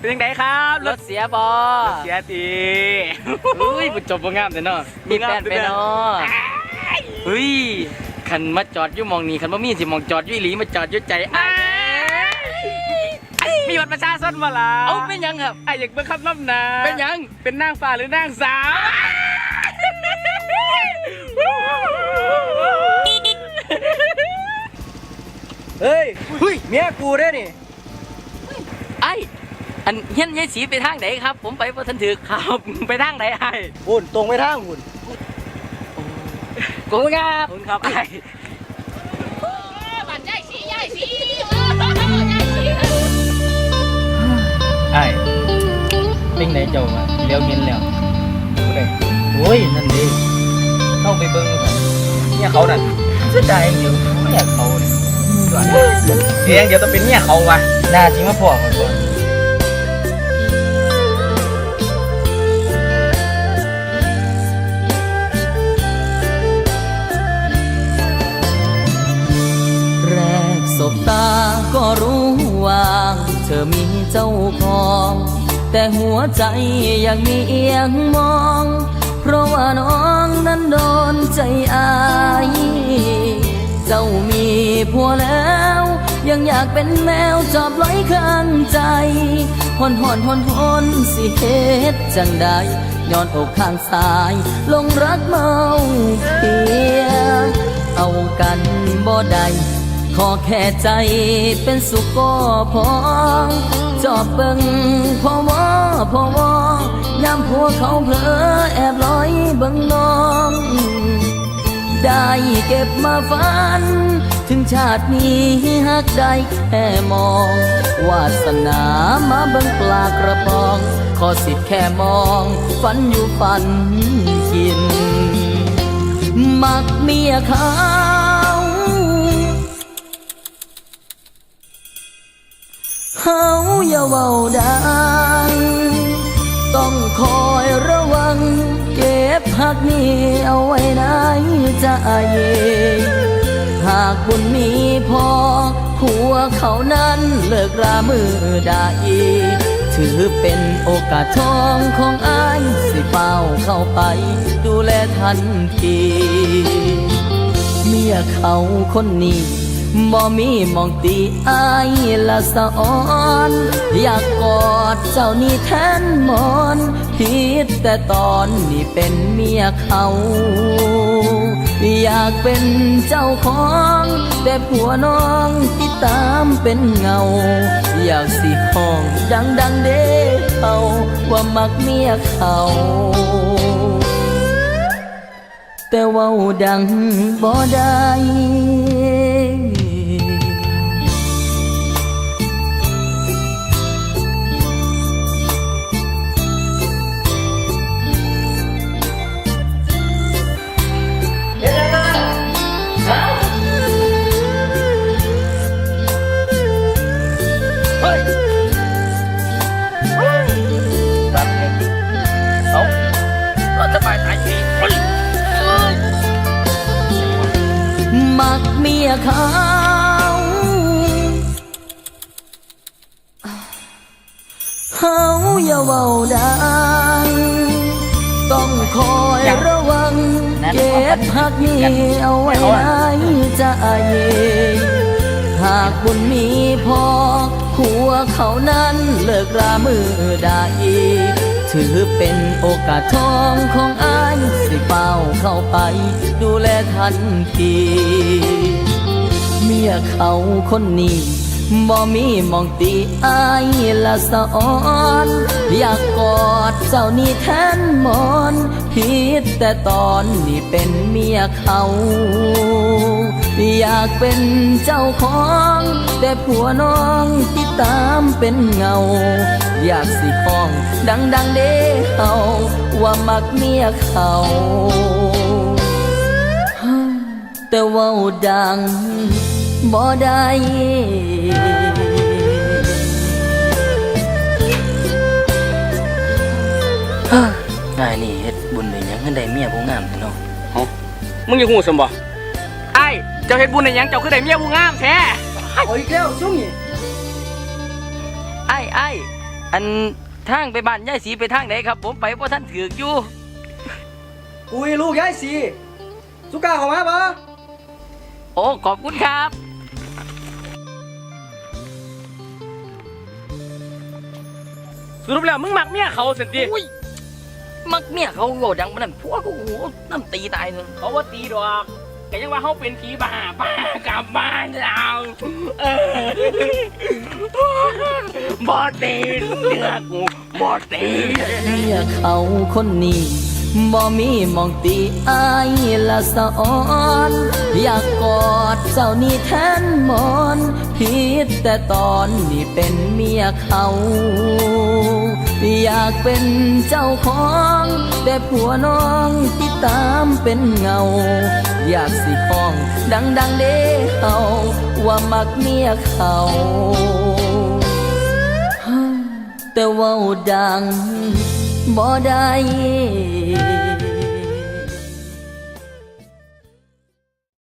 เป็นยังไงครับรถเสียบอเสียตี อุ้ยบุจบบ่งามแต่เนาะมีแฟนไปเนาะเฮ้ยคันมาจอดอยู่มองนี่คันบ่มีสิมองจอดอยู่อีหลีมาจอดอยู่ใจมีบัตรประชาชนมาล่ะเอาเป็นยังครับอยากเบิ่งคำน้ำนาเป็นยังเป็นนางฟ้าหรือนางสาวเฮ้ยเมียกูเด้อนี่ไออันเฮียนยายสีไปทางไหนครับผมไปบ่ทันถึกครับไปทางไหนไอ้หุ่นตรงไปทางหุ่นกูครับคุณครับไอ้บันยายสียายสีไอ้เป็นไหนเจ้ามาเลี้ยวเห็นแล้วโอ้ยนั่นดิเข้าไปเบิ่งเนี่ยเขานั่นเสียดายเดี๋ยวเนี่ยเขาเองเดี๋ยวต้องเป็นเนี่ยเขาว่ะน่าจริงมาพอกันก่อนแรกสบตาก็รู้ว่าเธอมีเจ้าของแต่หัวใจยังมีเอียงมองเพราะว่าน้องนั้นโดนใจอายเจ้ามีผัวแล้วยังอยากเป็นแมวจอบลอยข้างใจหอนสิเหตุจังใดย้อนอกข้างซ้ายลงรักเมาเพียเอากันบ่ได้ขอแค่ใจเป็นสุขก็พอจอบเบิ่งพอวย้ำผัวเขาเผลอแอบลอยเบิ่งน้องได้เก็บมาฝันถึงชาตินี้หักได้แค่มองวาสนามาเบิ่งปลากระป๋องขอสิทธิ์แค่มองฝันอยู่ฝันกินมักเมียเขาเขาอย่าเว้าดังต้องคอยระวังเก็บหักนี้เอาไว้ในใจหากบุญมีพอผัวเขานั้นเลิกรามือได้ถือเป็นโอกาสทองของอ้ายสิเฝ้าเข้าไปดูแลทันทีเมียเขาคนนี้บ่มีมองตีอายละสะอ่อนอยากกอดเจ้านี่แทนมอนผิดแต่ตอนนี่เป็นเมียเขาอยากเป็นเจ้าของแต่ผัวน้องที่ตามเป็นเงาอยากสิห้องดังเด้เขาว่ามักเมียเขาแต่ว่าดังบ่ได้มักเมียเขาอย่าเว้าดังต้องคอยระวังเก็บหักนี้เอาไว้ในใจหากบุญมีพอผัวเขานั้นเลิกรามือได้ถือเป็นโอกาสทองของอ้ายสิเฝ้าเข้าไปดูแลทันทีเมียเขาคนนี้บ่มีมองตีอายละสะอ่อนอยากกอดเจ้านี่แทนมอนผิดแต่ตอนนี่เป็นเมียเขาอยากเป็นเจ้าของแต่ผัวน้องที่ตามเป็นเงาอยากสิห้องดังเด้เขาว่ามักเมียเขาแต่ว่าดังบ่ได้ง่ายนี่เฮ็ดบุญได้หยังเงินได้เมียผู้งามเนาะมึงอย่าหูสมบ่ไอ้เจ้าเฮ็ดบุญในยังเจ้าคือได้เมียผู้งามแท้โอ้ยแก้วช่วงนี้ไอ้ อันทางไปบ้านยายสีไปทางไหนครับผมไปเพราะท่านถือกอยู่ กูให้ลูกย้ายสีสุก้าเข้ามาปะ โอ้ขอบคุณครับ สรุปแล้วมึงมักเมียเขาสันติ อุ้ยมักเมียเขาโง่ดังปานนั้นพวกกูโหน้ำตีตายเลย เขาว่าตีดอกแต่ยังว่าเขาเป็นผีบ้ากลับบ้านเราบอตีเนื้อกูบอตี เมียเขาคนนี้บ่มีมองตีอายละสะอ่อนอยากกอดเจ้านี่แทนหมอนผิดแต่ตอนนี่เป็นเมียเขาอยากเป็นเจ้าของแต่ผัวน้องที่ตามเป็นเงาอยากสิห้องดังๆเด้เขาว่ามักเมียเขาแต่เว่าดังบ่ได้